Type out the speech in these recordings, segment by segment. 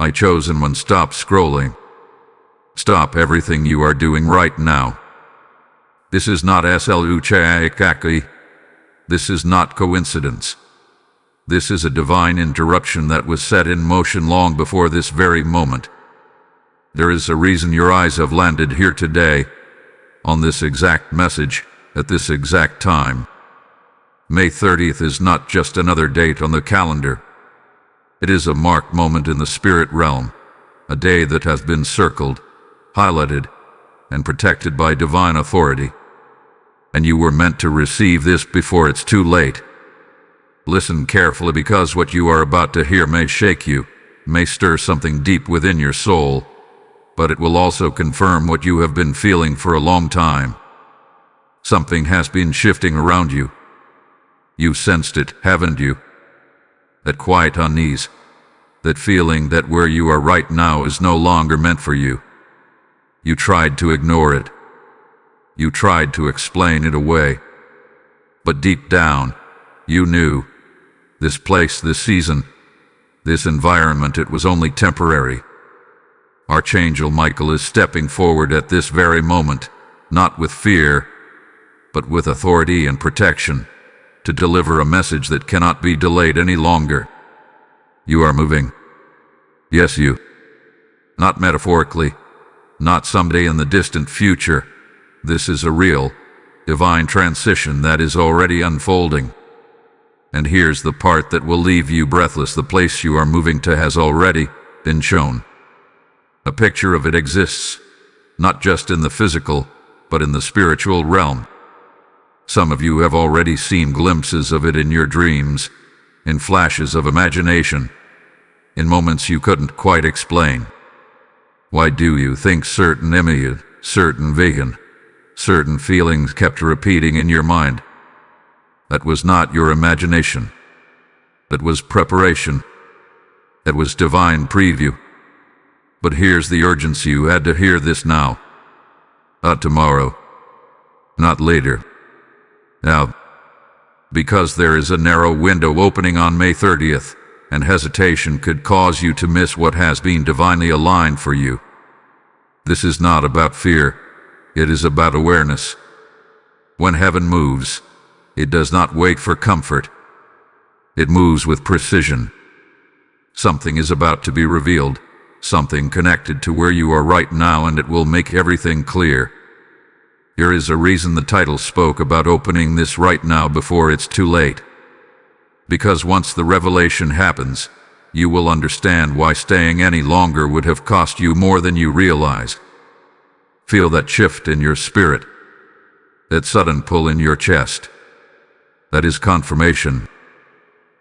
I chosen one. Stop scrolling. Stop everything you are doing right now. This is not sluchakaki. This is not coincidence. This is a divine interruption that was set in motion long before this very moment. There is a reason your eyes have landed here today, on this exact message, at this exact time. May 30th is not just another date on the calendar. It is a marked moment in the spirit realm, a day that has been circled, highlighted, and protected by divine authority. And you were meant to receive this before it's too late. Listen carefully, because what you are about to hear may shake you, may stir something deep within your soul, but it will also confirm what you have been feeling for a long time. Something has been shifting around you. You've sensed it, haven't you? That quiet unease, that feeling that where you are right now is no longer meant for you. You tried to ignore it. You tried to explain it away. But deep down, you knew, this place, this season, this environment, it was only temporary. Archangel Michael is stepping forward at this very moment, not with fear, but with authority and protection, to deliver a message that cannot be delayed any longer. You are moving. Yes, you. Not metaphorically, not someday in the distant future. This is a real, divine transition that is already unfolding. And here's the part that will leave you breathless. The place you are moving to has already been shown. A picture of it exists, not just in the physical, but in the spiritual realm. Some of you have already seen glimpses of it in your dreams, in flashes of imagination, in moments you couldn't quite explain. Why do you think certain images, certain vision, certain feelings kept repeating in your mind? That was not your imagination. That was preparation. That was divine preview. But here's the urgency. You had to hear this now. Not tomorrow. Not later. Now. Because there is a narrow window opening on May 30th, and hesitation could cause you to miss what has been divinely aligned for you. This is not about fear. It is about awareness. When heaven moves, it does not wait for comfort. It moves with precision. Something is about to be revealed, something connected to where you are right now, and it will make everything clear. Here is a reason the title spoke about opening this right now before it's too late. Because once the revelation happens, you will understand why staying any longer would have cost you more than you realize. Feel that shift in your spirit, that sudden pull in your chest. That is confirmation.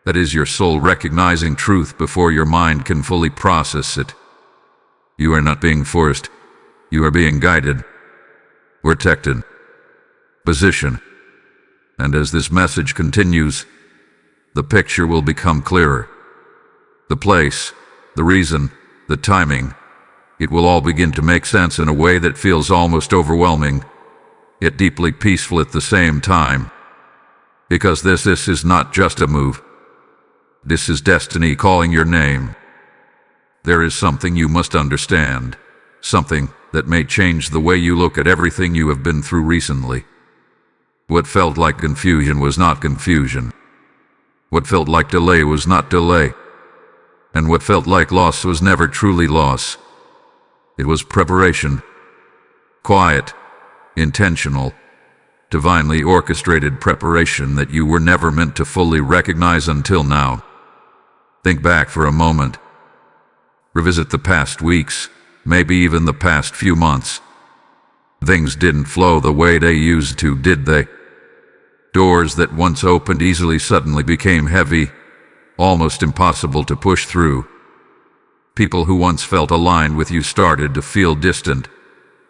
That is your soul recognizing truth before your mind can fully process it. You are not being forced. You are being guided, protected, positioned. And as this message continues, the picture will become clearer. The place, the reason, the timing, it will all begin to make sense in a way that feels almost overwhelming, yet deeply peaceful at the same time. Because this is not just a move. This is destiny calling your name. There is something you must understand, something that may change the way you look at everything you have been through recently. What felt like confusion was not confusion. What felt like delay was not delay. And what felt like loss was never truly loss. It was preparation. Quiet, intentional, divinely orchestrated preparation that you were never meant to fully recognize until now. Think back for a moment. Revisit the past weeks, maybe even the past few months. Things didn't flow the way they used to, did they? Doors that once opened easily suddenly became heavy, almost impossible to push through. People who once felt aligned with you started to feel distant,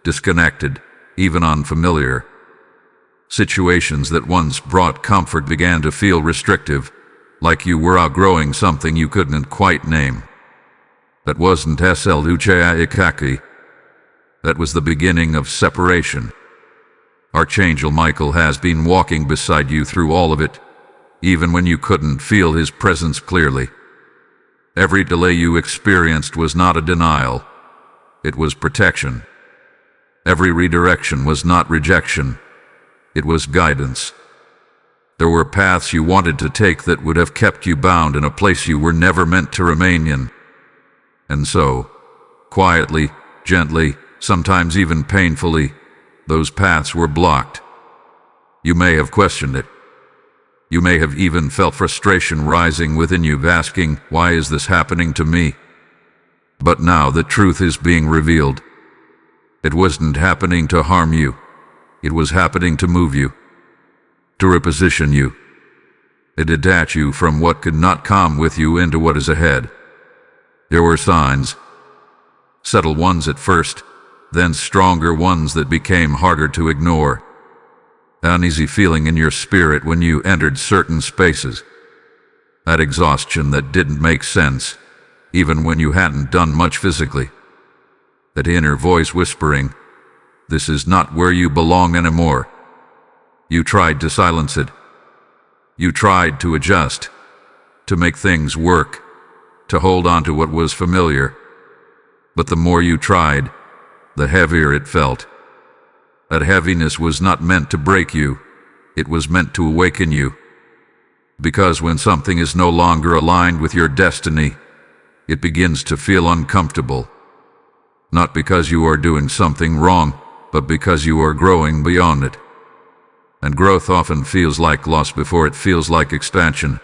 disconnected, even unfamiliar. Situations that once brought comfort began to feel restrictive, like you were outgrowing something you couldn't quite name. That wasn't sluchakaki. That was the beginning of separation. Archangel Michael has been walking beside you through all of it, even when you couldn't feel his presence clearly. Every delay you experienced was not a denial. It was protection. Every redirection was not rejection. It was guidance. There were paths you wanted to take that would have kept you bound in a place you were never meant to remain in. And so, quietly, gently, sometimes even painfully, those paths were blocked. You may have questioned it. You may have even felt frustration rising within you, asking, "Why is this happening to me?" But now the truth is being revealed. It wasn't happening to harm you. It was happening to move you, to reposition you, to detach you from what could not come with you into what is ahead. There were signs, subtle ones at first, then stronger ones that became harder to ignore. An uneasy feeling in your spirit when you entered certain spaces. That exhaustion that didn't make sense, even when you hadn't done much physically. That inner voice whispering, "This is not where you belong anymore." You tried to silence it. You tried to adjust, to make things work, to hold on to what was familiar. But the more you tried, the heavier it felt. That heaviness was not meant to break you. It was meant to awaken you. Because when something is no longer aligned with your destiny, it begins to feel uncomfortable. Not because you are doing something wrong, but because you are growing beyond it. And growth often feels like loss before it feels like expansion.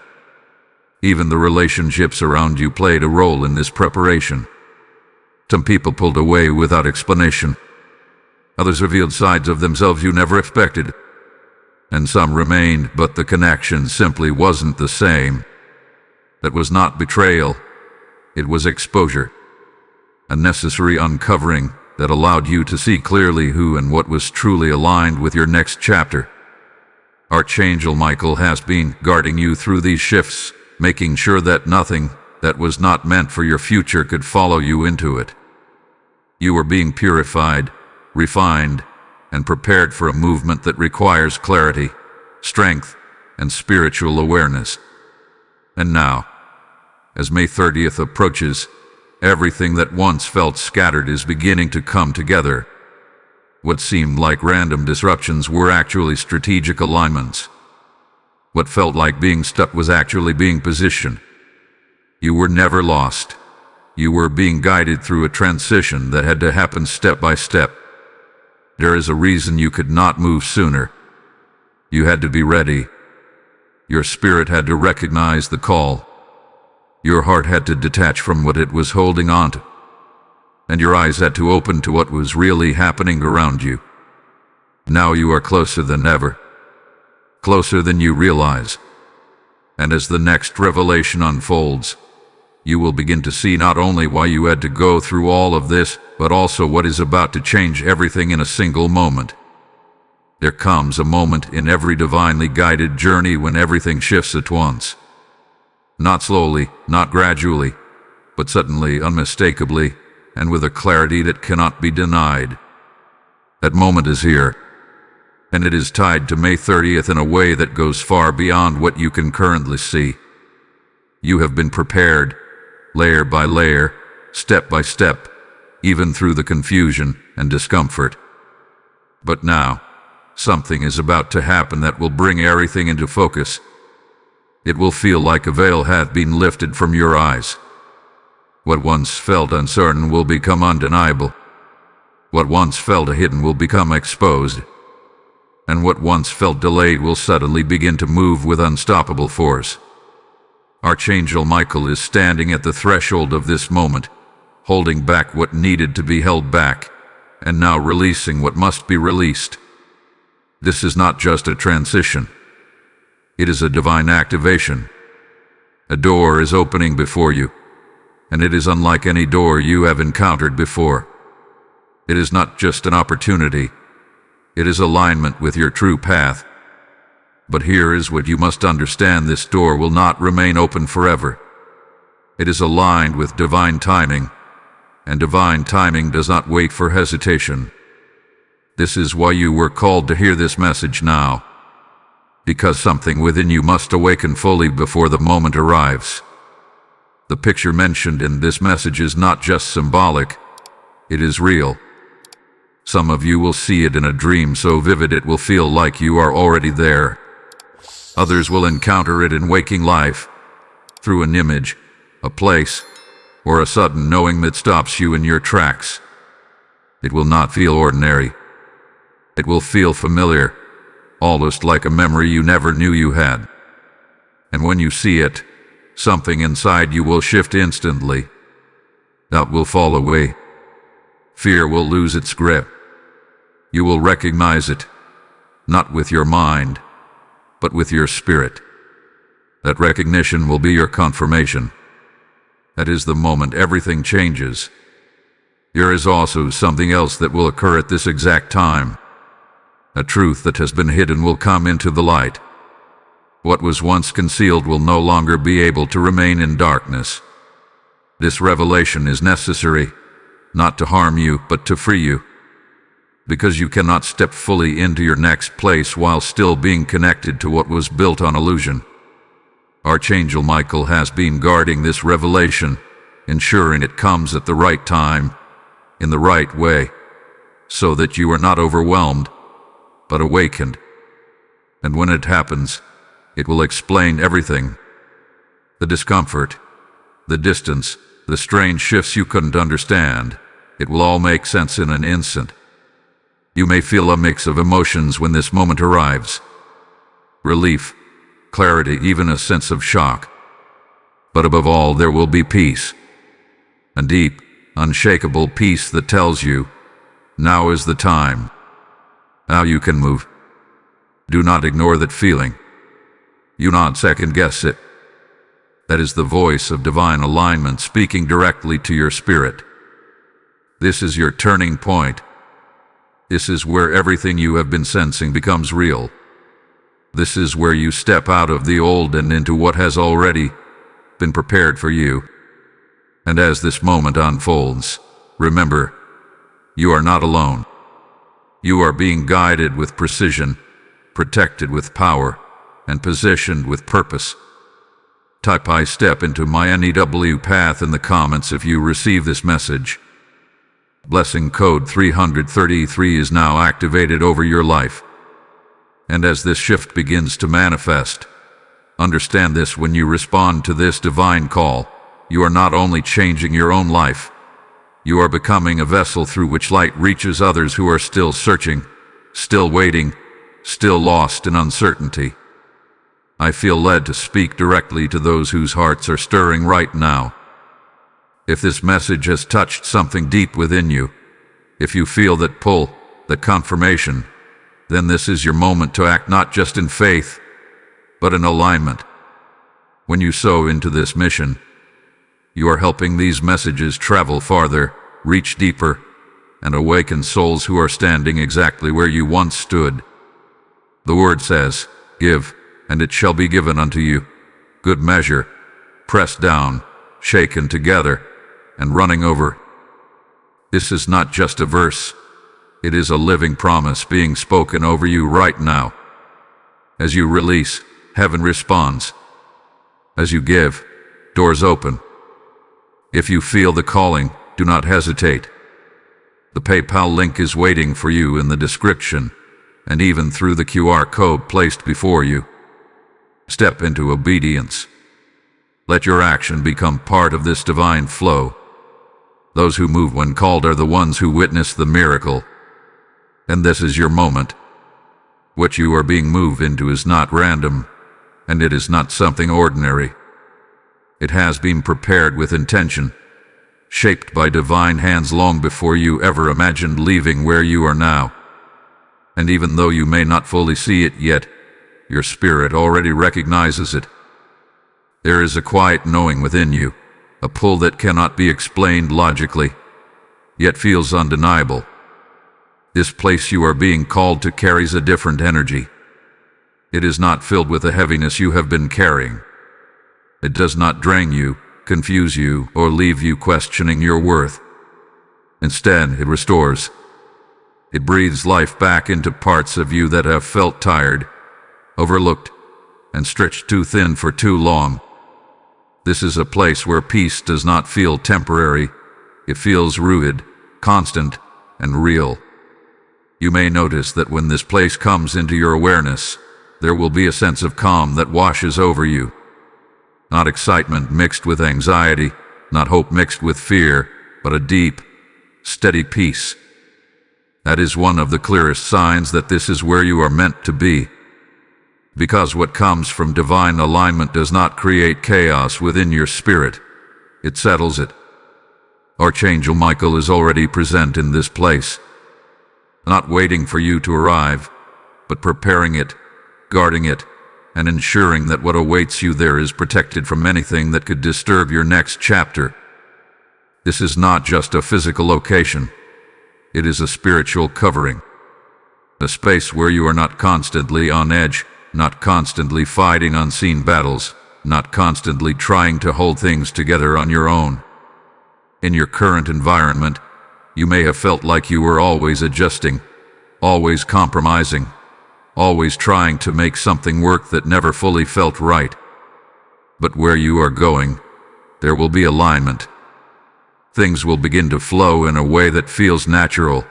Even the relationships around you played a role in this preparation. Some people pulled away without explanation. Others revealed sides of themselves you never expected. And some remained, but the connection simply wasn't the same. That was not betrayal. It was exposure. A necessary uncovering that allowed you to see clearly who and what was truly aligned with your next chapter. Archangel Michael has been guarding you through these shifts, making sure that nothing that was not meant for your future could follow you into it. You were being purified, refined, and prepared for a movement that requires clarity, strength, and spiritual awareness. And now, as May 30th approaches, everything that once felt scattered is beginning to come together. What seemed like random disruptions were actually strategic alignments. What felt like being stuck was actually being positioned. You were never lost. You were being guided through a transition that had to happen step by step. There is a reason you could not move sooner. You had to be ready. Your spirit had to recognize the call. Your heart had to detach from what it was holding on to. And your eyes had to open to what was really happening around you. Now you are closer than ever. Closer than you realize. And as the next revelation unfolds, you will begin to see not only why you had to go through all of this, but also what is about to change everything in a single moment. There comes a moment in every divinely guided journey when everything shifts at once. Not slowly, not gradually, but suddenly, unmistakably, and with a clarity that cannot be denied. That moment is here, and it is tied to May 30th in a way that goes far beyond what you can currently see. You have been prepared, layer by layer, step by step, even through the confusion and discomfort. But now, something is about to happen that will bring everything into focus. It will feel like a veil had been lifted from your eyes. What once felt uncertain will become undeniable. What once felt hidden will become exposed. And what once felt delayed will suddenly begin to move with unstoppable force. Archangel Michael is standing at the threshold of this moment, holding back what needed to be held back, and now releasing what must be released. This is not just a transition. It is a divine activation. A door is opening before you, and it is unlike any door you have encountered before. It is not just an opportunity. It is alignment with your true path. But here is what you must understand: this door will not remain open forever. It is aligned with divine timing, and divine timing does not wait for hesitation. This is why you were called to hear this message now, because something within you must awaken fully before the moment arrives. The picture mentioned in this message is not just symbolic, it is real. Some of you will see it in a dream so vivid it will feel like you are already there. Others will encounter it in waking life, through an image, a place, or a sudden knowing that stops you in your tracks. It will not feel ordinary. It will feel familiar, almost like a memory you never knew you had. And when you see it, something inside you will shift instantly. Doubt will fall away. Fear will lose its grip. You will recognize it, not with your mind, but with your spirit. That recognition will be your confirmation. That is the moment everything changes. There is also something else that will occur at this exact time. A truth that has been hidden will come into the light. What was once concealed will no longer be able to remain in darkness. This revelation is necessary, not to harm you, but to free you. Because you cannot step fully into your next place while still being connected to what was built on illusion. Archangel Michael has been guarding this revelation, ensuring it comes at the right time, in the right way, so that you are not overwhelmed, but awakened. And when it happens, it will explain everything. The discomfort, the distance, the strange shifts you couldn't understand. It will all make sense in an instant. You may feel a mix of emotions when this moment arrives. Relief, clarity, even a sense of shock. But above all, there will be peace. A deep, unshakable peace that tells you, now is the time. Now you can move. Do not ignore that feeling. Do not second-guess it. That is the voice of divine alignment speaking directly to your spirit. This is your turning point. This is where everything you have been sensing becomes real. This is where you step out of the old and into what has already been prepared for you. And as this moment unfolds, remember, you are not alone. You are being guided with precision, protected with power, and positioned with purpose. Type "I step into my NEW path" in the comments if you receive this message. Blessing code 333 is now activated over your life. And as this shift begins to manifest, understand this: when you respond to this divine call, you are not only changing your own life, you are becoming a vessel through which light reaches others who are still searching, still waiting, still lost in uncertainty. I feel led to speak directly to those whose hearts are stirring right now. If this message has touched something deep within you, if you feel that pull, that confirmation, then this is your moment to act, not just in faith, but in alignment. When you sow into this mission, you are helping these messages travel farther, reach deeper, and awaken souls who are standing exactly where you once stood. The word says, "Give, and it shall be given unto you. Good measure, pressed down, shaken together, and running over." This is not just a verse. It is a living promise being spoken over you right now. As you release, heaven responds. As you give, doors open. If you feel the calling, do not hesitate. The PayPal link is waiting for you in the description, and even through the QR code placed before you. Step into obedience. Let your action become part of this divine flow. Those who move when called are the ones who witness the miracle. And this is your moment. What you are being moved into is not random, and it is not something ordinary. It has been prepared with intention, shaped by divine hands long before you ever imagined leaving where you are now. And even though you may not fully see it yet, your spirit already recognizes it. There is a quiet knowing within you, a pull that cannot be explained logically, yet feels undeniable. This place you are being called to carries a different energy. It is not filled with the heaviness you have been carrying. It does not drain you, confuse you, or leave you questioning your worth. Instead, it restores. It breathes life back into parts of you that have felt tired, overlooked, and stretched too thin for too long. This is a place where peace does not feel temporary. It feels rooted, constant, and real. You may notice that when this place comes into your awareness, there will be a sense of calm that washes over you. Not excitement mixed with anxiety, not hope mixed with fear, but a deep, steady peace. That is one of the clearest signs that this is where you are meant to be. Because what comes from divine alignment does not create chaos within your spirit. It settles it. Archangel Michael is already present in this place, not waiting for you to arrive, but preparing it, guarding it, and ensuring that what awaits you there is protected from anything that could disturb your next chapter. This is not just a physical location. It is a spiritual covering. A space where you are not constantly on edge, not constantly fighting unseen battles, not constantly trying to hold things together on your own. In your current environment, you may have felt like you were always adjusting, always compromising, always trying to make something work that never fully felt right. But where you are going, there will be alignment. Things will begin to flow in a way that feels natural,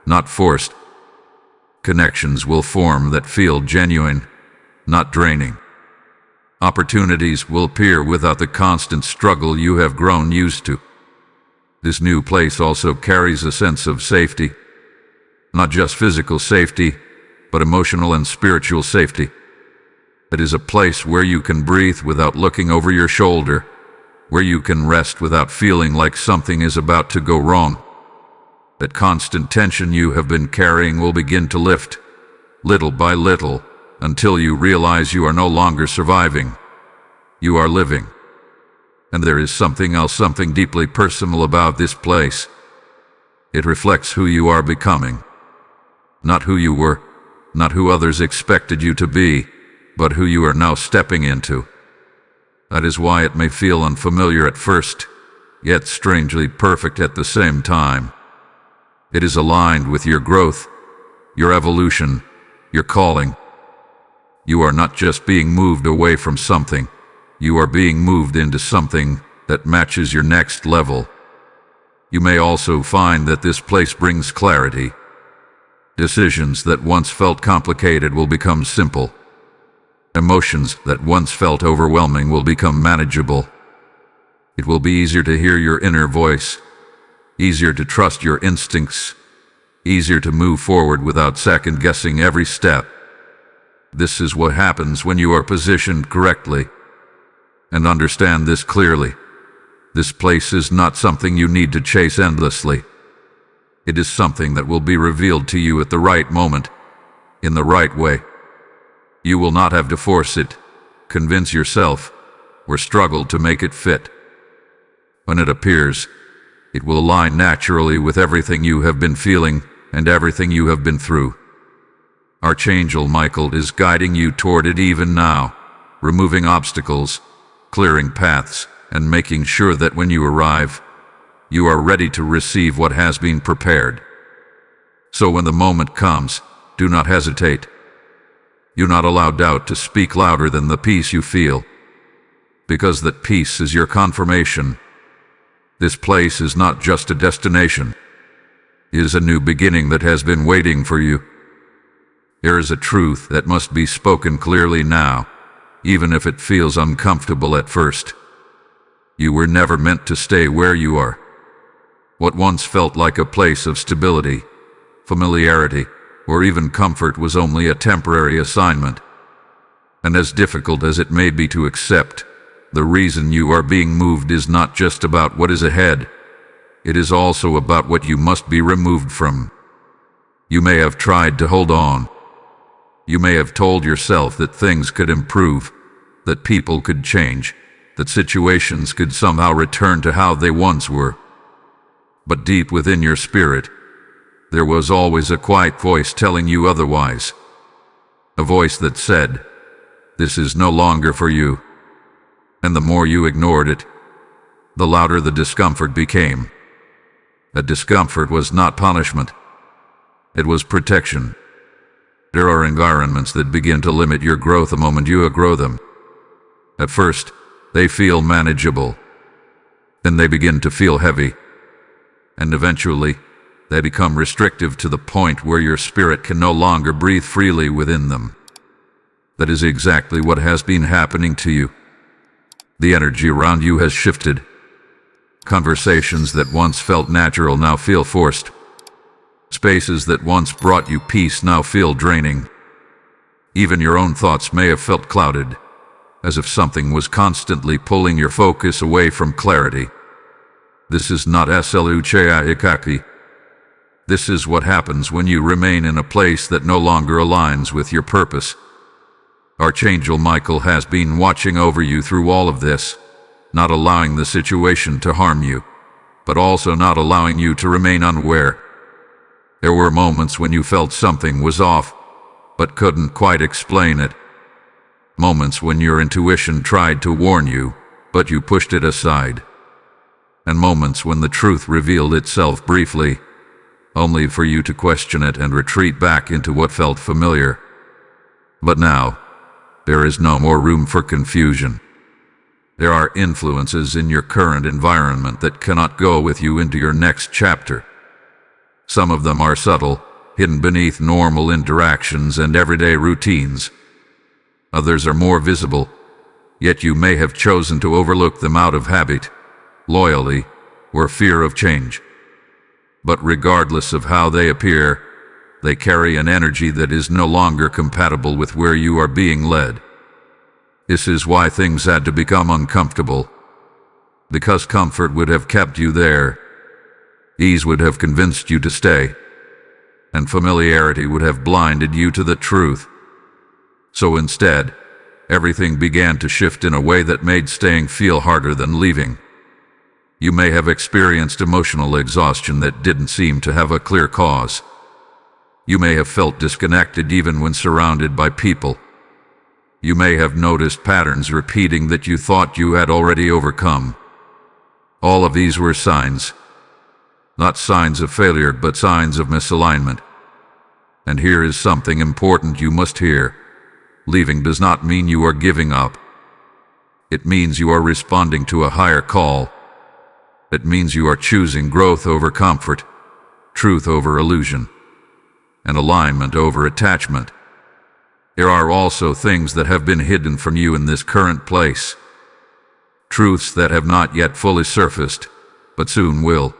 not forced. Connections will form that feel genuine, not draining. Opportunities will appear without the constant struggle you have grown used to. This new place also carries a sense of safety. Not just physical safety, but emotional and spiritual safety. It is a place where you can breathe without looking over your shoulder, where you can rest without feeling like something is about to go wrong. That constant tension you have been carrying will begin to lift, little by little, until you realize you are no longer surviving. You are living. And there is something else, something deeply personal about this place. It reflects who you are becoming. Not who you were, not who others expected you to be, but who you are now stepping into. That is why it may feel unfamiliar at first, yet strangely perfect at the same time. It is aligned with your growth, your evolution, your calling. You are not just being moved away from something. You are being moved into something that matches your next level. You may also find that this place brings clarity. Decisions that once felt complicated will become simple. Emotions that once felt overwhelming will become manageable. It will be easier to hear your inner voice, easier to trust your instincts, easier to move forward without second-guessing every step. This is what happens when you are positioned correctly. And understand this clearly. This place is not something you need to chase endlessly. It is something that will be revealed to you at the right moment, in the right way. You will not have to force it, convince yourself, or struggle to make it fit. When it appears, it will align naturally with everything you have been feeling and everything you have been through. Archangel Michael is guiding you toward it even now, removing obstacles, clearing paths, and making sure that when you arrive, you are ready to receive what has been prepared. So when the moment comes, do not hesitate. Do not allow doubt to speak louder than the peace you feel, because that peace is your confirmation. This place is not just a destination. It is a new beginning that has been waiting for you. There is a truth that must be spoken clearly now, even if it feels uncomfortable at first. You were never meant to stay where you are. What once felt like a place of stability, familiarity, or even comfort was only a temporary assignment. And as difficult as it may be to accept, the reason you are being moved is not just about what is ahead. It is also about what you must be removed from. You may have tried to hold on. You may have told yourself that things could improve, that people could change, that situations could somehow return to how they once were. But deep within your spirit, there was always a quiet voice telling you otherwise. A voice that said, "This is no longer for you." And the more you ignored it, the louder the discomfort became. That discomfort was not punishment. It was protection. There are environments that begin to limit your growth the moment you outgrow them. At first, they feel manageable. Then they begin to feel heavy. And eventually, they become restrictive to the point where your spirit can no longer breathe freely within them. That is exactly what has been happening to you. The energy around you has shifted. Conversations that once felt natural now feel forced. Spaces that once brought you peace now feel draining. Even your own thoughts may have felt clouded, as if something was constantly pulling your focus away from clarity. This is not sluchaikaki. This is what happens when you remain in a place that no longer aligns with your purpose. Archangel Michael has been watching over you through all of this, not allowing the situation to harm you, but also not allowing you to remain unaware. There were moments when you felt something was off, but couldn't quite explain it. Moments when your intuition tried to warn you, but you pushed it aside. And moments when the truth revealed itself briefly, only for you to question it and retreat back into what felt familiar. But now, there is no more room for confusion. There are influences in your current environment that cannot go with you into your next chapter. Some of them are subtle, hidden beneath normal interactions and everyday routines. Others are more visible, yet you may have chosen to overlook them out of habit, loyalty, or fear of change. But regardless of how they appear, they carry an energy that is no longer compatible with where you are being led. This is why things had to become uncomfortable. Because comfort would have kept you there. Ease would have convinced you to stay. And familiarity would have blinded you to the truth. So instead, everything began to shift in a way that made staying feel harder than leaving. You may have experienced emotional exhaustion that didn't seem to have a clear cause. You may have felt disconnected even when surrounded by people. You may have noticed patterns repeating that you thought you had already overcome. All of these were signs. Not signs of failure, but signs of misalignment. And here is something important you must hear. Leaving does not mean you are giving up. It means you are responding to a higher call. It means you are choosing growth over comfort, truth over illusion, and alignment over attachment. There are also things that have been hidden from you in this current place. Truths that have not yet fully surfaced, but soon will.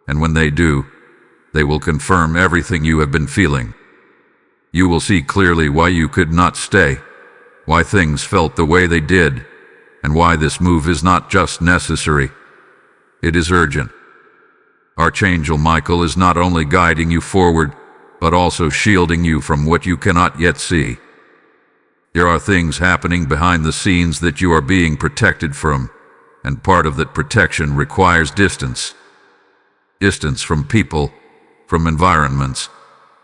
And when they do, they will confirm everything you have been feeling. You will see clearly why you could not stay, why things felt the way they did, and why this move is not just necessary. It is urgent. Archangel Michael is not only guiding you forward, but also shielding you from what you cannot yet see. There are things happening behind the scenes that you are being protected from, and part of that protection requires distance. Distance from people, from environments,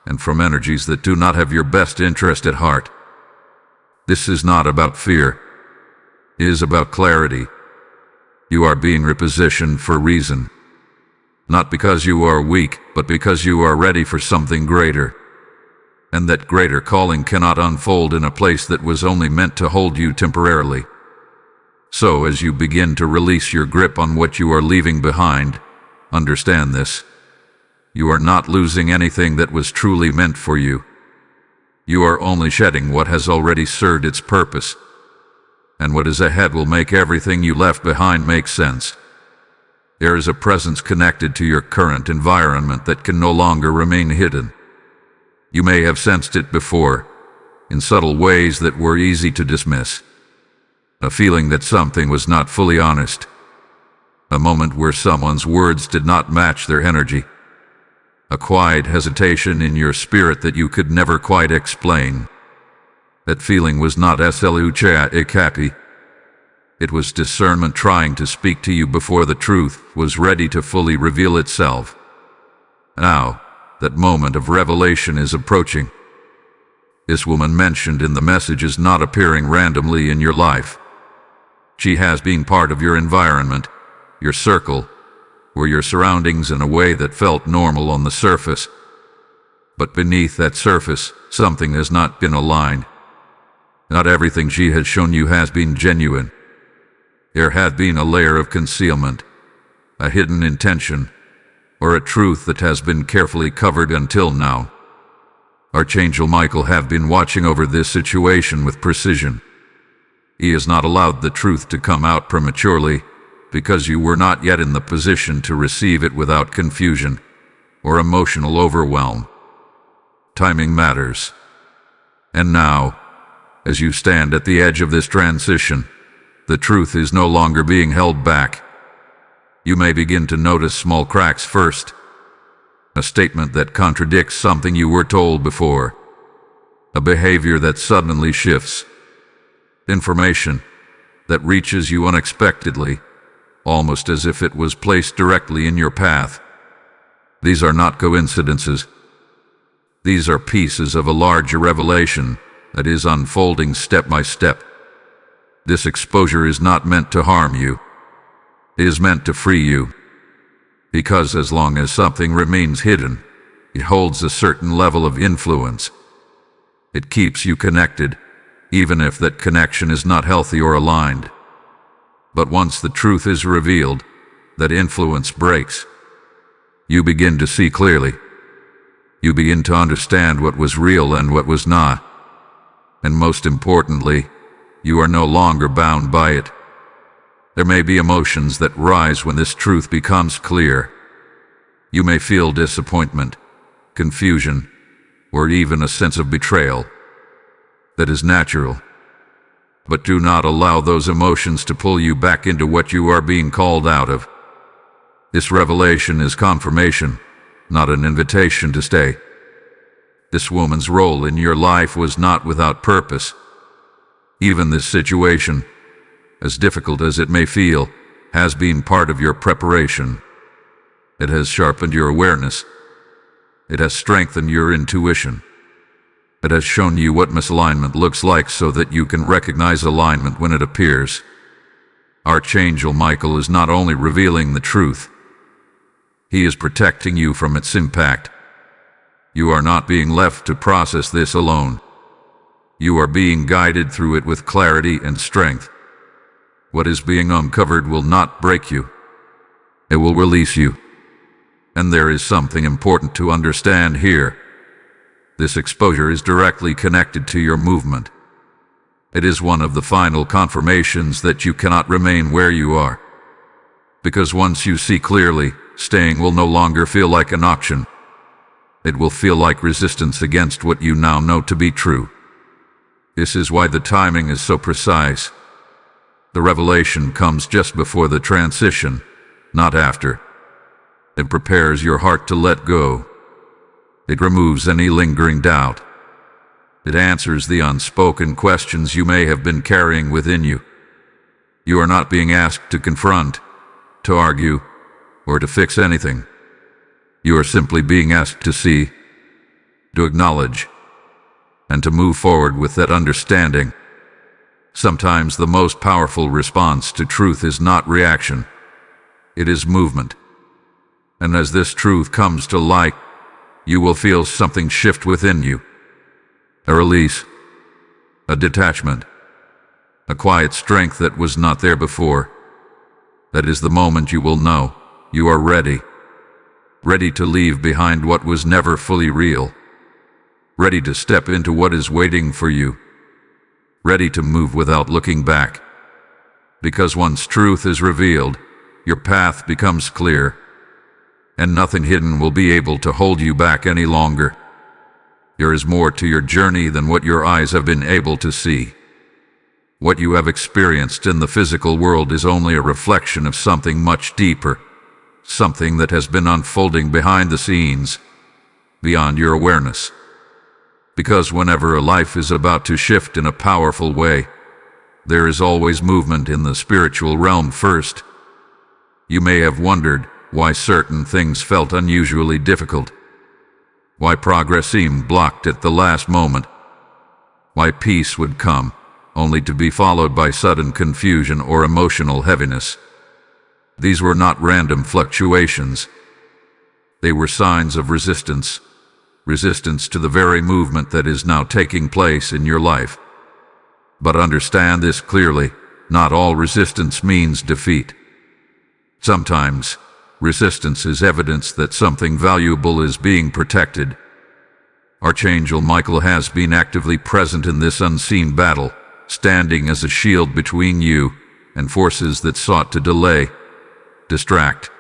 and from energies that do not have your best interest at heart. This is not about fear. It is about clarity. You are being repositioned for a reason. Not because you are weak, but because you are ready for something greater. And that greater calling cannot unfold in a place that was only meant to hold you temporarily. So as you begin to release your grip on what you are leaving behind, understand this. You are not losing anything that was truly meant for you. You are only shedding what has already served its purpose. And what is ahead will make everything you left behind make sense. There is a presence connected to your current environment that can no longer remain hidden. You may have sensed it before, in subtle ways that were easy to dismiss. A feeling that something was not fully honest. A moment where someone's words did not match their energy. A quiet hesitation in your spirit that you could never quite explain. That feeling was not sluchaikaki. It was discernment trying to speak to you before the truth was ready to fully reveal itself. Now, that moment of revelation is approaching. This woman mentioned in the message is not appearing randomly in your life. She has been part of your environment, your circle, or your surroundings in a way that felt normal on the surface. But beneath that surface, something has not been aligned. Not everything she has shown you has been genuine. There had been a layer of concealment, a hidden intention, or a truth that has been carefully covered until now. Archangel Michael have been watching over this situation with precision. He has not allowed the truth to come out prematurely, because you were not yet in the position to receive it without confusion or emotional overwhelm. Timing matters. And now, as you stand at the edge of this transition, the truth is no longer being held back. You may begin to notice small cracks first. A statement that contradicts something you were told before. A behavior that suddenly shifts. Information that reaches you unexpectedly, almost as if it was placed directly in your path. These are not coincidences. These are pieces of a larger revelation that is unfolding step by step. This exposure is not meant to harm you. It is meant to free you. Because as long as something remains hidden, it holds a certain level of influence. It keeps you connected, even if that connection is not healthy or aligned. But once the truth is revealed, that influence breaks. You begin to see clearly. You begin to understand what was real and what was not. And most importantly, you are no longer bound by it. There may be emotions that rise when this truth becomes clear. You may feel disappointment, confusion, or even a sense of betrayal. That is natural. But do not allow those emotions to pull you back into what you are being called out of. This revelation is confirmation, not an invitation to stay. This woman's role in your life was not without purpose. Even this situation, as difficult as it may feel, has been part of your preparation. It has sharpened your awareness. It has strengthened your intuition. It has shown you what misalignment looks like so that you can recognize alignment when it appears. Archangel Michael is not only revealing the truth, he is protecting you from its impact. You are not being left to process this alone. You are being guided through it with clarity and strength. What is being uncovered will not break you. It will release you. And there is something important to understand here. This exposure is directly connected to your movement. It is one of the final confirmations that you cannot remain where you are. Because once you see clearly, staying will no longer feel like an option. It will feel like resistance against what you now know to be true. This is why the timing is so precise. The revelation comes just before the transition, not after. It prepares your heart to let go. It removes any lingering doubt. It answers the unspoken questions you may have been carrying within you. You are not being asked to confront, to argue, or to fix anything. You are simply being asked to see, to acknowledge, and to move forward with that understanding. Sometimes the most powerful response to truth is not reaction. It is movement. And as this truth comes to light, you will feel something shift within you. A release, a detachment, a quiet strength that was not there before. That is the moment you will know you are ready. Ready to leave behind what was never fully real. Ready to step into what is waiting for you. Ready to move without looking back. Because once truth is revealed, your path becomes clear, and nothing hidden will be able to hold you back any longer. There is more to your journey than what your eyes have been able to see. What you have experienced in the physical world is only a reflection of something much deeper, something that has been unfolding behind the scenes, beyond your awareness. Because whenever a life is about to shift in a powerful way, there is always movement in the spiritual realm first. You may have wondered why certain things felt unusually difficult, why progress seemed blocked at the last moment, why peace would come only to be followed by sudden confusion or emotional heaviness. These were not random fluctuations. They were signs of resistance to the very movement that is now taking place in your life. But understand this clearly, not all resistance means defeat. Sometimes, resistance is evidence that something valuable is being protected. Archangel Michael has been actively present in this unseen battle, standing as a shield between you and forces that sought to delay, distract,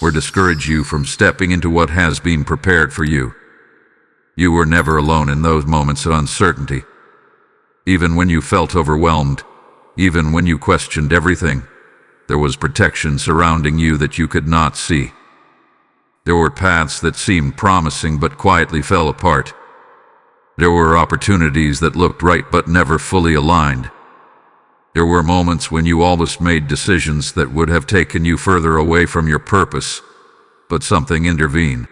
or discourage you from stepping into what has been prepared for you. You were never alone in those moments of uncertainty. Even when you felt overwhelmed, even when you questioned everything, there was protection surrounding you that you could not see. There were paths that seemed promising but quietly fell apart. There were opportunities that looked right but never fully aligned. There were moments when you almost made decisions that would have taken you further away from your purpose, but something intervened.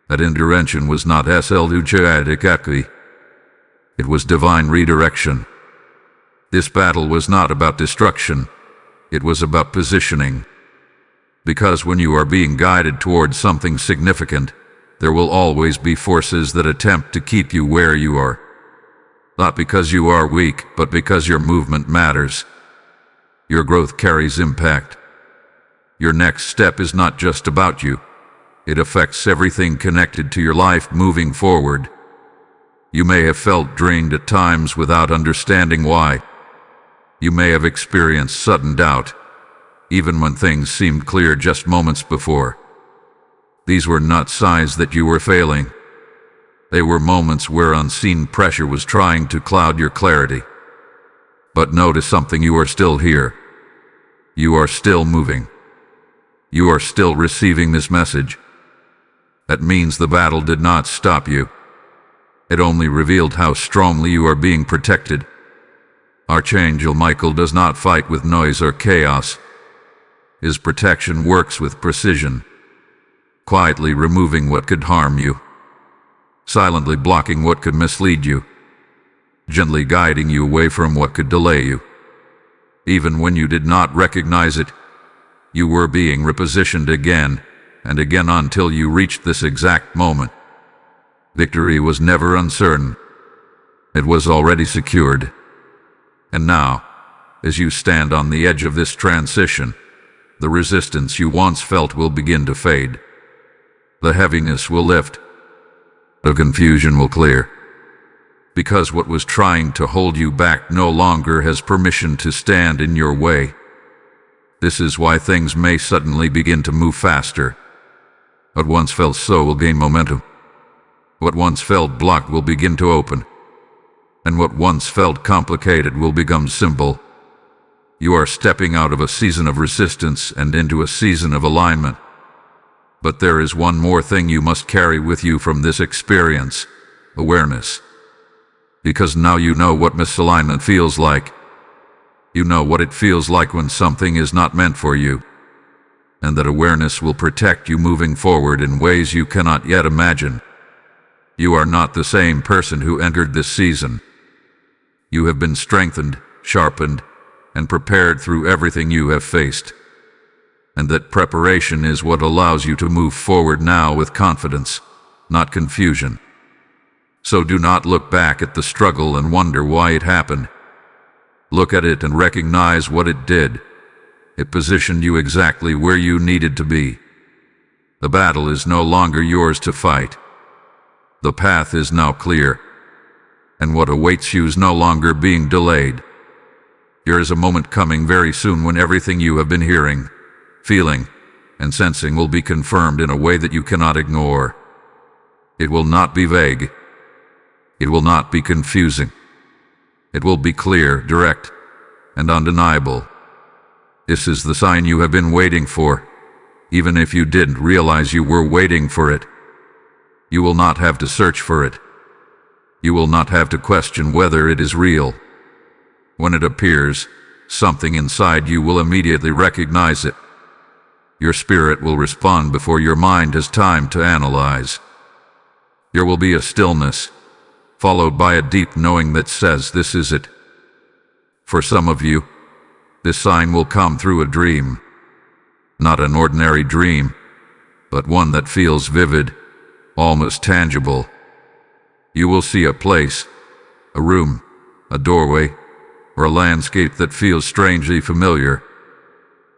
That intervention was not demonetized. It was divine redirection. This battle was not about destruction. It was about positioning. Because when you are being guided towards something significant, there will always be forces that attempt to keep you where you are. Not because you are weak, but because your movement matters. Your growth carries impact. Your next step is not just about you. It affects everything connected to your life moving forward. You may have felt drained at times without understanding why. You may have experienced sudden doubt, even when things seemed clear just moments before. These were not signs that you were failing. They were moments where unseen pressure was trying to cloud your clarity. But notice something: you are still here. You are still moving. You are still receiving this message. That means the battle did not stop you. It only revealed how strongly you are being protected. Archangel Michael does not fight with noise or chaos. His protection works with precision, quietly removing what could harm you, silently blocking what could mislead you, gently guiding you away from what could delay you. Even when you did not recognize it, you were being repositioned again and again until you reached this exact moment. Victory was never uncertain. It was already secured. And now, as you stand on the edge of this transition, the resistance you once felt will begin to fade. The heaviness will lift. The confusion will clear. Because what was trying to hold you back no longer has permission to stand in your way. This is why things may suddenly begin to move faster. What once felt slow will gain momentum. What once felt blocked will begin to open. And what once felt complicated will become simple. You are stepping out of a season of resistance and into a season of alignment. But there is one more thing you must carry with you from this experience: awareness. Because now you know what misalignment feels like. You know what it feels like when something is not meant for you. And that awareness will protect you moving forward in ways you cannot yet imagine. You are not the same person who entered this season. You have been strengthened, sharpened, and prepared through everything you have faced. And that preparation is what allows you to move forward now with confidence, not confusion. So do not look back at the struggle and wonder why it happened. Look at it and recognize what it did. It positioned you exactly where you needed to be. The battle is no longer yours to fight. The path is now clear. And what awaits you is no longer being delayed. There is a moment coming very soon when everything you have been hearing, feeling, and sensing will be confirmed in a way that you cannot ignore. It will not be vague. It will not be confusing. It will be clear, direct, and undeniable. This is the sign you have been waiting for, even if you didn't realize you were waiting for it. You will not have to search for it. You will not have to question whether it is real. When it appears, something inside you will immediately recognize it. Your spirit will respond before your mind has time to analyze. There will be a stillness, followed by a deep knowing that says, "This is it." For some of you, this sign will come through a dream. Not an ordinary dream, but one that feels vivid, almost tangible. You will see a place, a room, a doorway, or a landscape that feels strangely familiar.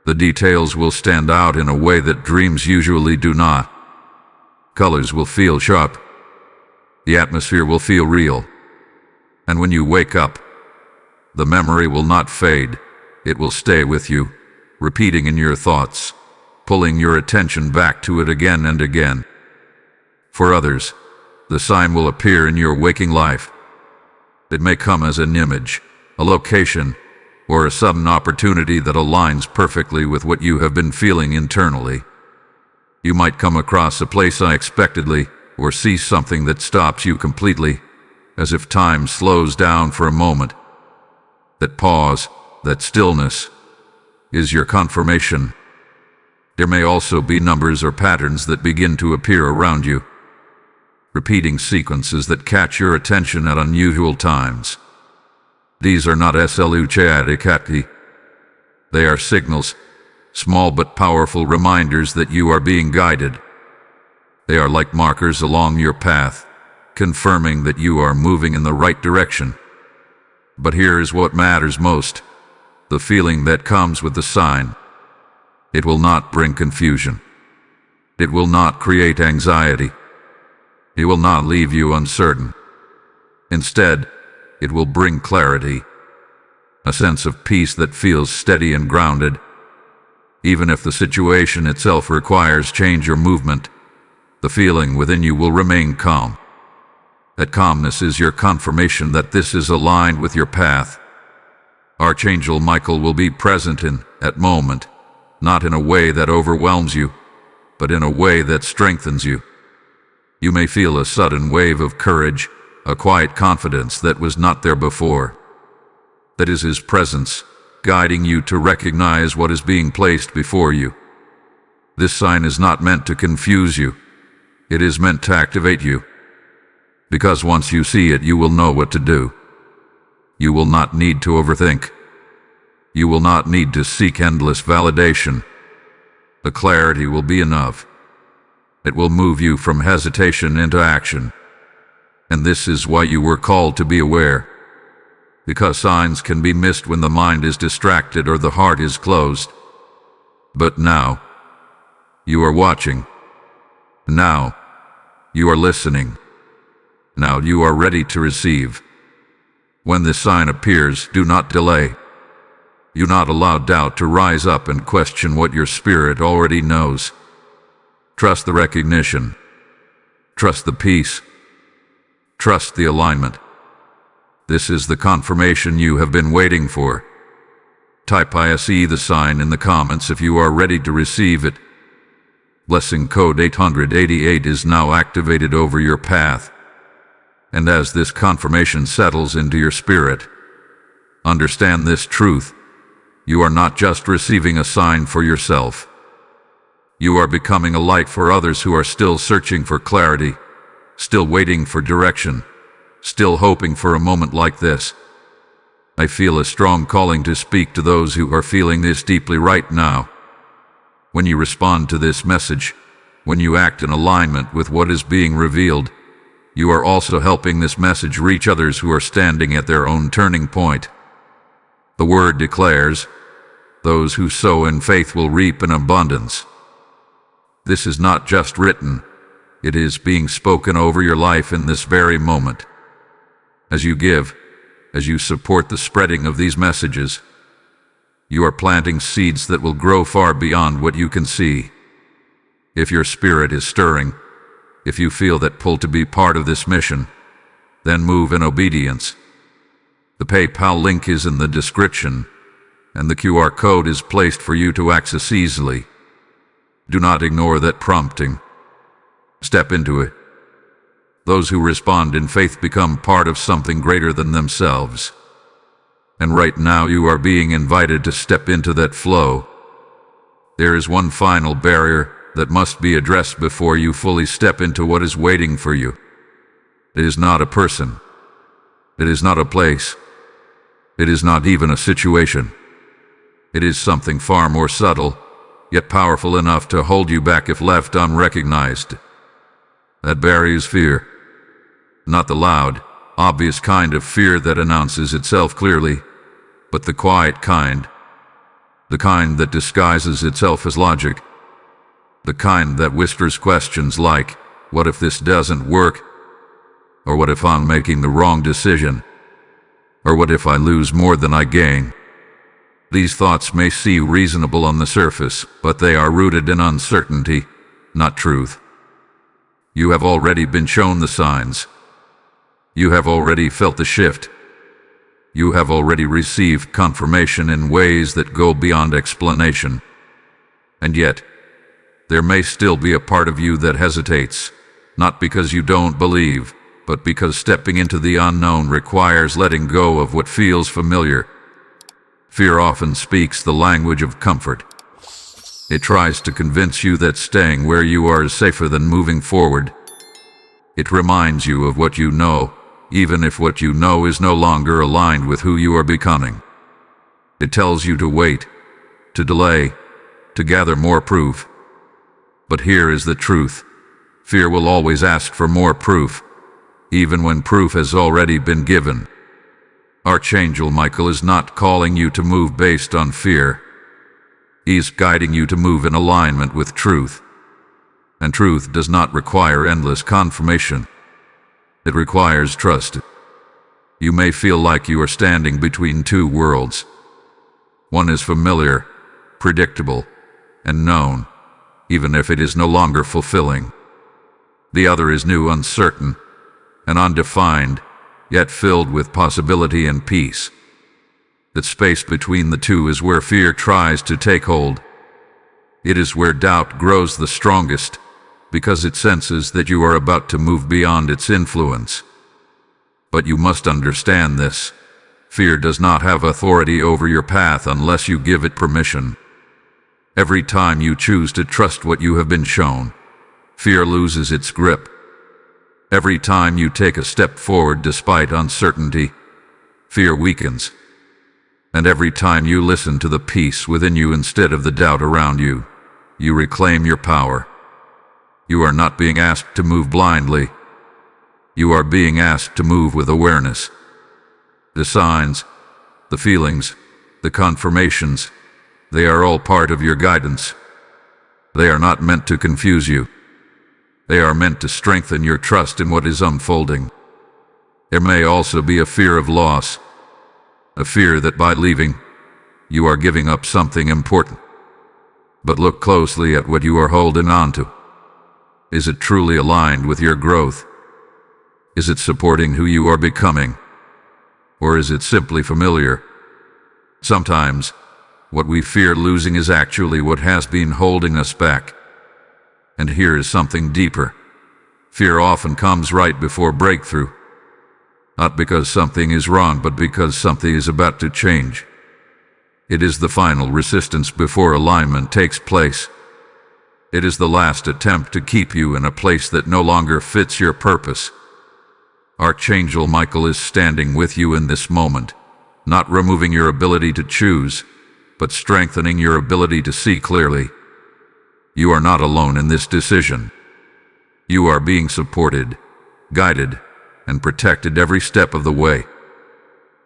The details will stand out in a way that dreams usually do not. Colors will feel sharp. The atmosphere will feel real. And when you wake up, the memory will not fade. It will stay with you, repeating in your thoughts, pulling your attention back to it again and again. For others, the sign will appear in your waking life. It may come as an image, a location, or a sudden opportunity that aligns perfectly with what you have been feeling internally. You might come across a place unexpectedly, or see something that stops you completely, as if time slows down for a moment. That pause, that stillness, is your confirmation. There may also be numbers or patterns that begin to appear around you, repeating sequences that catch your attention at unusual times. These are not sluchadikati. They are signals, small but powerful reminders that you are being guided. They are like markers along your path, confirming that you are moving in the right direction. But here is what matters most: the feeling that comes with the sign. It will not bring confusion. It will not create anxiety. It will not leave you uncertain. Instead, it will bring clarity, a sense of peace that feels steady and grounded. Even if the situation itself requires change or movement, the feeling within you will remain calm. That calmness is your confirmation that this is aligned with your path. Archangel Michael will be present in that moment, not in a way that overwhelms you, but in a way that strengthens you. You may feel a sudden wave of courage, a quiet confidence that was not there before. That is his presence, guiding you to recognize what is being placed before you. This sign is not meant to confuse you. It is meant to activate you. Because once you see it, you will know what to do. You will not need to overthink. You will not need to seek endless validation. The clarity will be enough. It will move you from hesitation into action. And this is why you were called to be aware. Because signs can be missed when the mind is distracted or the heart is closed. But now, you are watching. Now, you are listening. Now you are ready to receive. When this sign appears, do not delay. Do not allow doubt to rise up and question what your spirit already knows. Trust the recognition. Trust the peace. Trust the alignment. This is the confirmation you have been waiting for. Type "I-see" the sign in the comments if you are ready to receive it. Blessing code 888 is now activated over your path. And as this confirmation settles into your spirit, understand this truth. You are not just receiving a sign for yourself. You are becoming a light for others who are still searching for clarity, still waiting for direction, still hoping for a moment like this. I feel a strong calling to speak to those who are feeling this deeply right now. When you respond to this message, when you act in alignment with what is being revealed, you are also helping this message reach others who are standing at their own turning point. The word declares, "Those who sow in faith will reap in abundance." This is not just written, it is being spoken over your life in this very moment. As you give, as you support the spreading of these messages, you are planting seeds that will grow far beyond what you can see. If your spirit is stirring, if you feel that pull to be part of this mission, then move in obedience. The PayPal link is in the description, and the QR code is placed for you to access easily. Do not ignore that prompting. Step into it. Those who respond in faith become part of something greater than themselves. And right now you are being invited to step into that flow. There is one final barrier that must be addressed before you fully step into what is waiting for you. It is not a person. It is not a place. It is not even a situation. It is something far more subtle, yet powerful enough to hold you back if left unrecognized. That barrier is fear. Not the loud, obvious kind of fear that announces itself clearly, but the quiet kind. The kind that disguises itself as logic. The kind that whispers questions like, what if this doesn't work? Or what if I'm making the wrong decision? Or what if I lose more than I gain? These thoughts may seem reasonable on the surface, but they are rooted in uncertainty, not truth. You have already been shown the signs. You have already felt the shift. You have already received confirmation in ways that go beyond explanation. And yet, there may still be a part of you that hesitates, not because you don't believe, but because stepping into the unknown requires letting go of what feels familiar. Fear often speaks the language of comfort. It tries to convince you that staying where you are is safer than moving forward. It reminds you of what you know, even if what you know is no longer aligned with who you are becoming. It tells you to wait, to delay, to gather more proof. But here is the truth. Fear will always ask for more proof, even when proof has already been given. Archangel Michael is not calling you to move based on fear. He's guiding you to move in alignment with truth. And truth does not require endless confirmation. It requires trust. You may feel like you are standing between two worlds. One is familiar, predictable, and known, even if it is no longer fulfilling. The other is new, uncertain, and undefined, yet filled with possibility and peace. The space between the two is where fear tries to take hold. It is where doubt grows the strongest, because it senses that you are about to move beyond its influence. But you must understand this. Fear does not have authority over your path unless you give it permission. Every time you choose to trust what you have been shown, fear loses its grip. Every time you take a step forward despite uncertainty, fear weakens. And every time you listen to the peace within you instead of the doubt around you, you reclaim your power. You are not being asked to move blindly. You are being asked to move with awareness. The signs, the feelings, the confirmations, they are all part of your guidance. They are not meant to confuse you. They are meant to strengthen your trust in what is unfolding. There may also be a fear of loss, a fear that by leaving, you are giving up something important. But look closely at what you are holding on to. Is it truly aligned with your growth? Is it supporting who you are becoming? Or is it simply familiar? Sometimes, what we fear losing is actually what has been holding us back. And here is something deeper. Fear often comes right before breakthrough. Not because something is wrong, but because something is about to change. It is the final resistance before alignment takes place. It is the last attempt to keep you in a place that no longer fits your purpose. Archangel Michael is standing with you in this moment, not removing your ability to choose, but strengthening your ability to see clearly. You are not alone in this decision. You are being supported, guided, and protected every step of the way.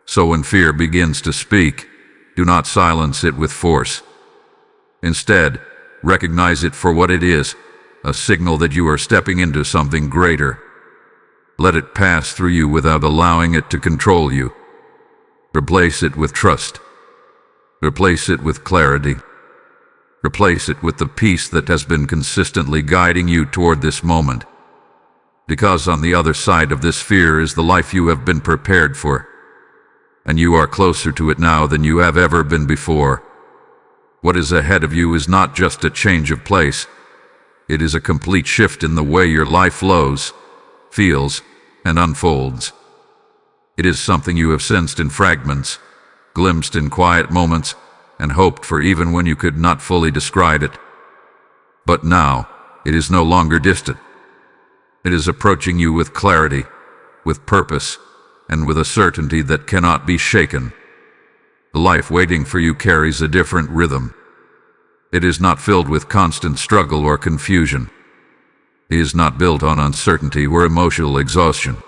So when fear begins to speak, do not silence it with force. Instead, recognize it for what it is, a signal that you are stepping into something greater. Let it pass through you without allowing it to control you. Replace it with trust. Replace it with clarity. Replace it with the peace that has been consistently guiding you toward this moment. Because on the other side of this fear is the life you have been prepared for. And you are closer to it now than you have ever been before. What is ahead of you is not just a change of place. It is a complete shift in the way your life flows, feels, and unfolds. It is something you have sensed in fragments, glimpsed in quiet moments, and hoped for even when you could not fully describe it. But now, it is no longer distant. It is approaching you with clarity, with purpose, and with a certainty that cannot be shaken. The life waiting for you carries a different rhythm. It is not filled with constant struggle or confusion. It is not built on uncertainty or emotional exhaustion.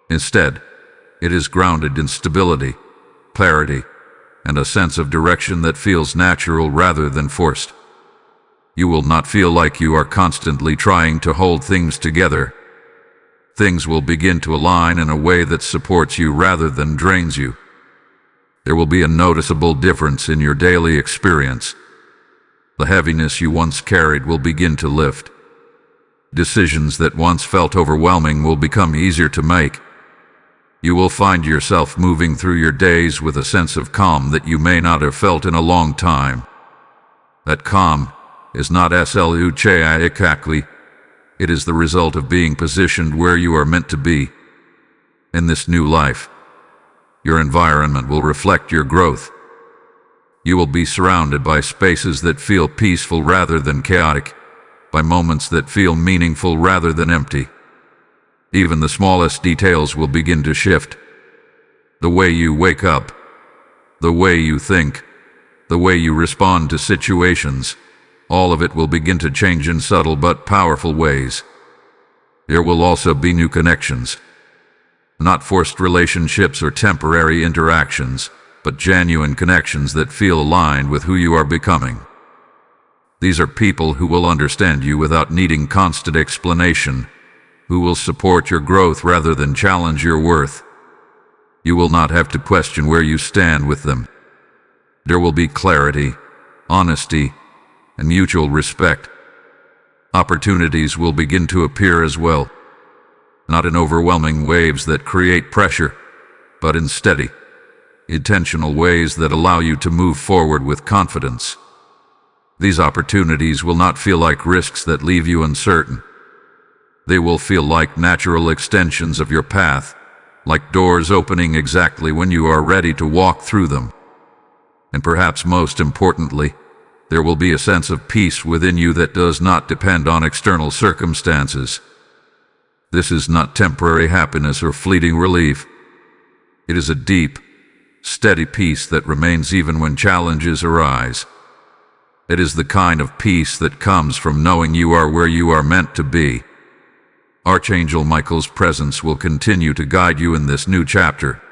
Instead, it is grounded in stability, clarity, and a sense of direction that feels natural rather than forced. You will not feel like you are constantly trying to hold things together. Things will begin to align in a way that supports you rather than drains you. There will be a noticeable difference in your daily experience. The heaviness you once carried will begin to lift. Decisions that once felt overwhelming will become easier to make. You will find yourself moving through your days with a sense of calm that you may not have felt in a long time. That calm is not sluchikakli. It is the result of being positioned where you are meant to be. In this new life, your environment will reflect your growth. You will be surrounded by spaces that feel peaceful rather than chaotic, by moments that feel meaningful rather than empty. Even the smallest details will begin to shift. The way you wake up, the way you think, the way you respond to situations, all of it will begin to change in subtle but powerful ways. There will also be new connections. Not forced relationships or temporary interactions, but genuine connections that feel aligned with who you are becoming. These are people who will understand you without needing constant explanation, who will support your growth rather than challenge your worth. You will not have to question where you stand with them. There will be clarity, honesty, and mutual respect. Opportunities will begin to appear as well, not in overwhelming waves that create pressure, but in steady, intentional ways that allow you to move forward with confidence. These opportunities will not feel like risks that leave you uncertain. They will feel like natural extensions of your path, like doors opening exactly when you are ready to walk through them. And perhaps most importantly, there will be a sense of peace within you that does not depend on external circumstances. This is not temporary happiness or fleeting relief. It is a deep, steady peace that remains even when challenges arise. It is the kind of peace that comes from knowing you are where you are meant to be. Archangel Michael's presence will continue to guide you in this new chapter,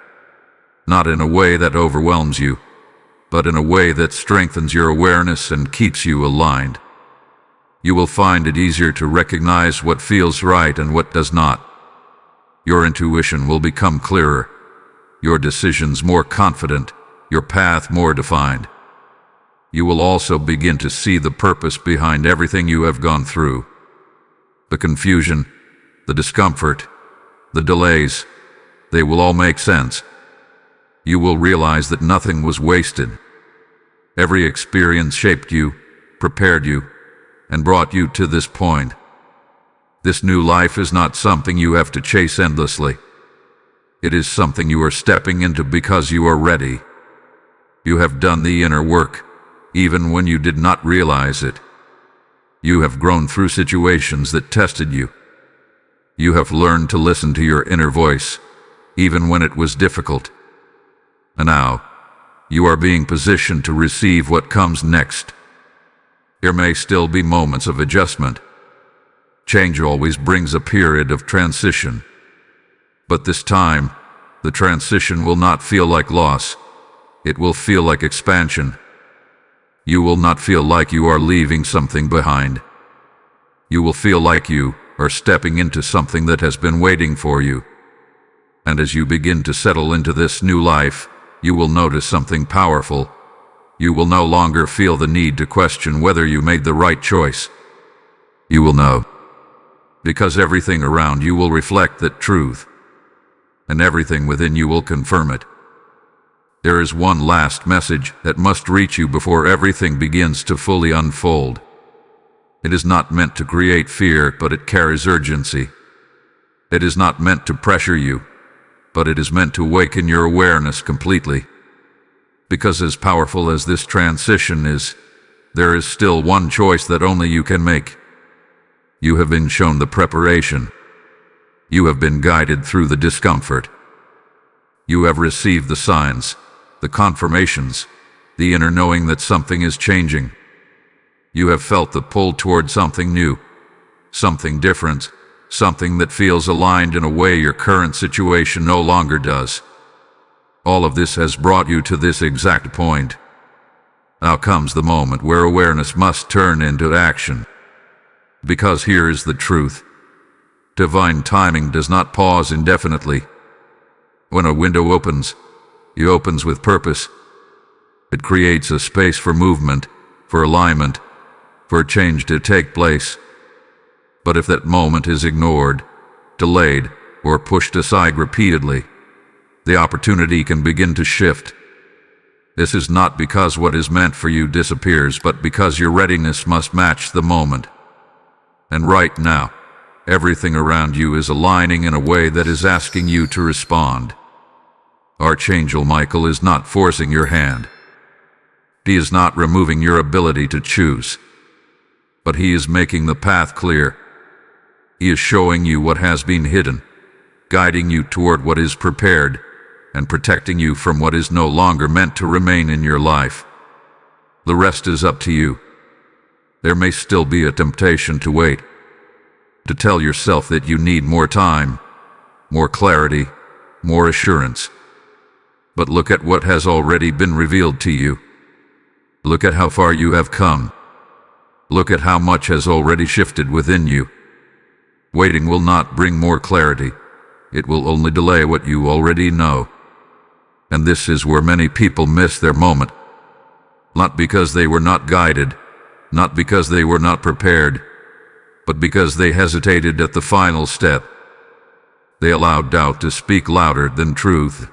not in a way that overwhelms you, but in a way that strengthens your awareness and keeps you aligned. You will find it easier to recognize what feels right and what does not. Your intuition will become clearer, your decisions more confident, your path more defined. You will also begin to see the purpose behind everything you have gone through. The confusion, the discomfort, the delays, they will all make sense. You will realize that nothing was wasted. Every experience shaped you, prepared you, and brought you to this point. This new life is not something you have to chase endlessly. It is something you are stepping into because you are ready. You have done the inner work, even when you did not realize it. You have grown through situations that tested you. You have learned to listen to your inner voice, even when it was difficult. And now, you are being positioned to receive what comes next. There may still be moments of adjustment. Change always brings a period of transition. But this time, the transition will not feel like loss. It will feel like expansion. You will not feel like you are leaving something behind. You will feel like you are stepping into something that has been waiting for you. And as you begin to settle into this new life, you will notice something powerful. You will no longer feel the need to question whether you made the right choice. You will know, because everything around you will reflect that truth, and everything within you will confirm it. There is one last message that must reach you before everything begins to fully unfold. It is not meant to create fear, but it carries urgency. It is not meant to pressure you, but it is meant to awaken your awareness completely. Because as powerful as this transition is, there is still one choice that only you can make. You have been shown the preparation. You have been guided through the discomfort. You have received the signs, the confirmations, the inner knowing that something is changing. You have felt the pull toward something new, something different, something that feels aligned in a way your current situation no longer does. All of this has brought you to this exact point. Now comes the moment where awareness must turn into action. Because here is the truth. Divine timing does not pause indefinitely. When a window opens, it opens with purpose. It creates a space for movement, for alignment, for change to take place. But if that moment is ignored, delayed, or pushed aside repeatedly, the opportunity can begin to shift. This is not because what is meant for you disappears, but because your readiness must match the moment. And right now, everything around you is aligning in a way that is asking you to respond. Archangel Michael is not forcing your hand. He is not removing your ability to choose. But he is making the path clear. He is showing you what has been hidden, guiding you toward what is prepared, and protecting you from what is no longer meant to remain in your life. The rest is up to you. There may still be a temptation to wait, to tell yourself that you need more time, more clarity, more assurance. But look at what has already been revealed to you. Look at how far you have come. Look at how much has already shifted within you. Waiting will not bring more clarity. It will only delay what you already know. And this is where many people miss their moment. Not because they were not guided, not because they were not prepared, but because they hesitated at the final step. They allowed doubt to speak louder than truth.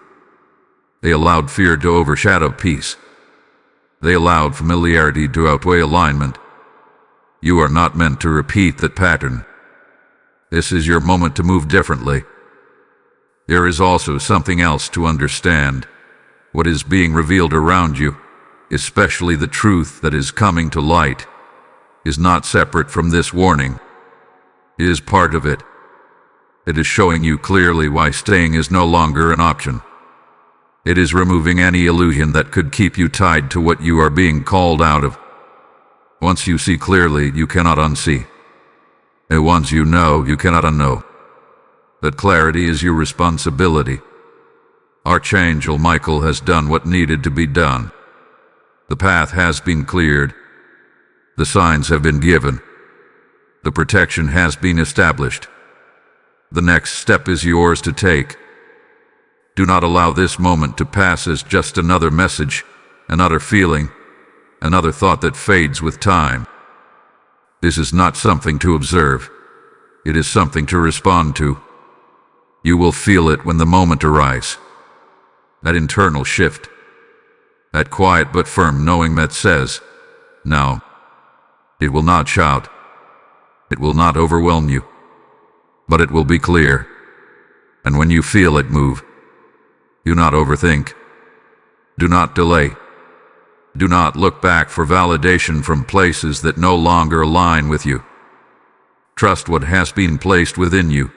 They allowed fear to overshadow peace. They allowed familiarity to outweigh alignment. You are not meant to repeat that pattern. This is your moment to move differently. There is also something else to understand. What is being revealed around you, especially the truth that is coming to light, is not separate from this warning. It is part of it. It is showing you clearly why staying is no longer an option. It is removing any illusion that could keep you tied to what you are being called out of. Once you see clearly, you cannot unsee. And once you know, you cannot unknow. That clarity is your responsibility. Archangel Michael has done what needed to be done. The path has been cleared. The signs have been given. The protection has been established. The next step is yours to take. Do not allow this moment to pass as just another message, another feeling, another thought that fades with time. This is not something to observe. It is something to respond to. You will feel it when the moment arrives. That internal shift. That quiet but firm knowing that says, "Now." It will not shout. It will not overwhelm you. But it will be clear. And when you feel it move, do not overthink. Do not delay. Do not look back for validation from places that no longer align with you. Trust what has been placed within you,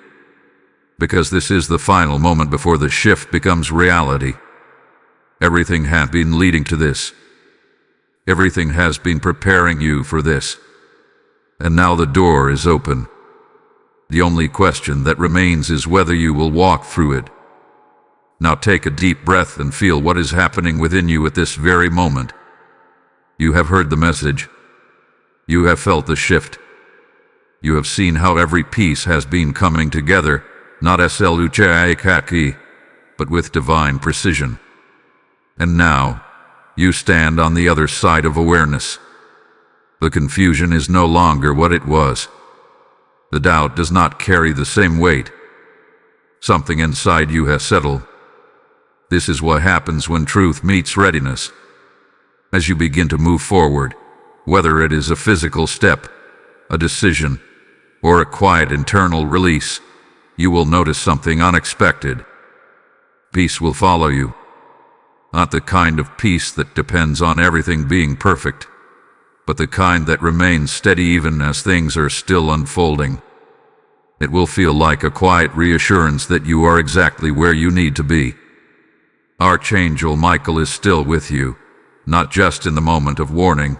because this is the final moment before the shift becomes reality. Everything has been leading to this. Everything has been preparing you for this. And now the door is open. The only question that remains is whether you will walk through it. Now take a deep breath and feel what is happening within you at this very moment. You have heard the message. You have felt the shift. You have seen how every piece has been coming together, not sluchakaki, but with divine precision. And now, you stand on the other side of awareness. The confusion is no longer what it was. The doubt does not carry the same weight. Something inside you has settled. This is what happens when truth meets readiness. As you begin to move forward, whether it is a physical step, a decision, or a quiet internal release, you will notice something unexpected. Peace will follow you. Not the kind of peace that depends on everything being perfect, but the kind that remains steady even as things are still unfolding. It will feel like a quiet reassurance that you are exactly where you need to be. Archangel Michael is still with you, not just in the moment of warning,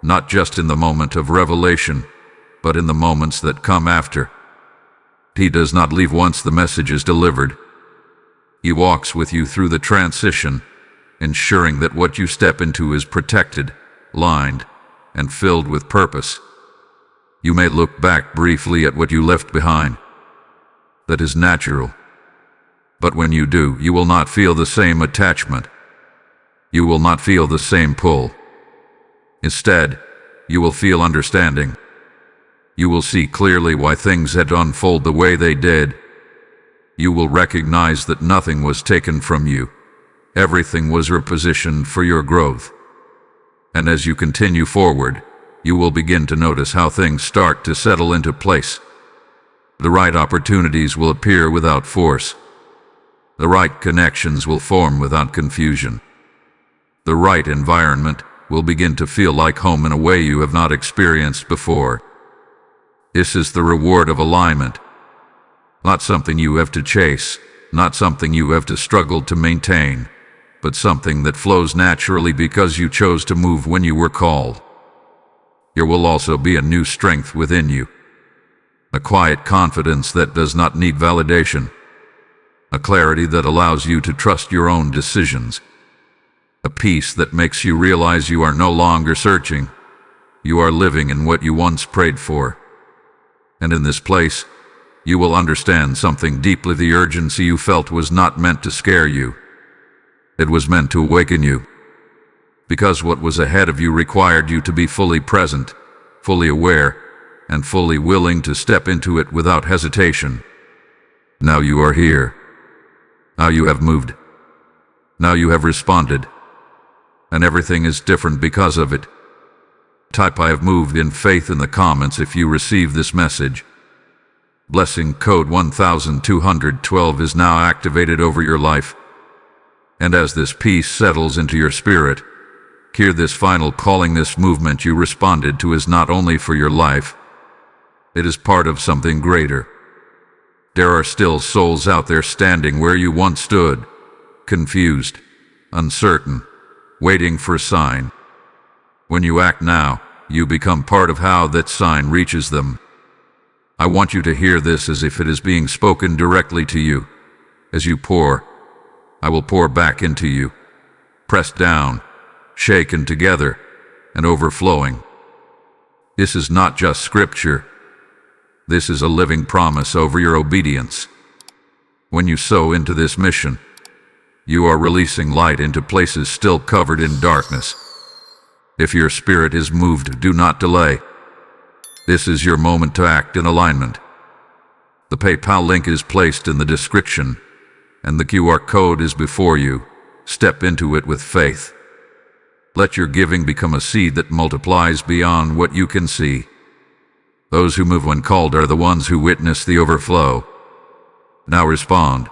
not just in the moment of revelation, but in the moments that come after. He does not leave once the message is delivered. He walks with you through the transition, ensuring that what you step into is protected, lined, and filled with purpose. You may look back briefly at what you left behind. That is natural. But when you do, you will not feel the same attachment. You will not feel the same pull. Instead, you will feel understanding. You will see clearly why things had to unfold the way they did. You will recognize that nothing was taken from you. Everything was repositioned for your growth. And as you continue forward, you will begin to notice how things start to settle into place. The right opportunities will appear without force. The right connections will form without confusion. The right environment will begin to feel like home in a way you have not experienced before. This is the reward of alignment. Not something you have to chase, not something you have to struggle to maintain, but something that flows naturally because you chose to move when you were called. There will also be a new strength within you, a quiet confidence that does not need validation, a clarity that allows you to trust your own decisions, a peace that makes you realize you are no longer searching, you are living in what you once prayed for. And in this place, you will understand something deeply. The urgency you felt was not meant to scare you. It was meant to awaken you. Because what was ahead of you required you to be fully present, fully aware, and fully willing to step into it without hesitation. Now you are here. Now you have moved. Now you have responded. And everything is different because of it. Type "I have moved" in faith in the comments if you receive this message. Blessing code 1212 is now activated over your life. And as this peace settles into your spirit, hear this final calling. This movement you responded to is not only for your life, it is part of something greater. There are still souls out there standing where you once stood, confused, uncertain, waiting for a sign. When you act now, you become part of how that sign reaches them. I want you to hear this as if it is being spoken directly to you. As you pour, I will pour back into you, pressed down, shaken together, and overflowing. This is not just scripture. This is a living promise over your obedience. When you sow into this mission, you are releasing light into places still covered in darkness. If your spirit is moved, do not delay. This is your moment to act in alignment. The PayPal link is placed in the description, and the QR code is before you. Step into it with faith. Let your giving become a seed that multiplies beyond what you can see. Those who move when called are the ones who witness the overflow. Now respond.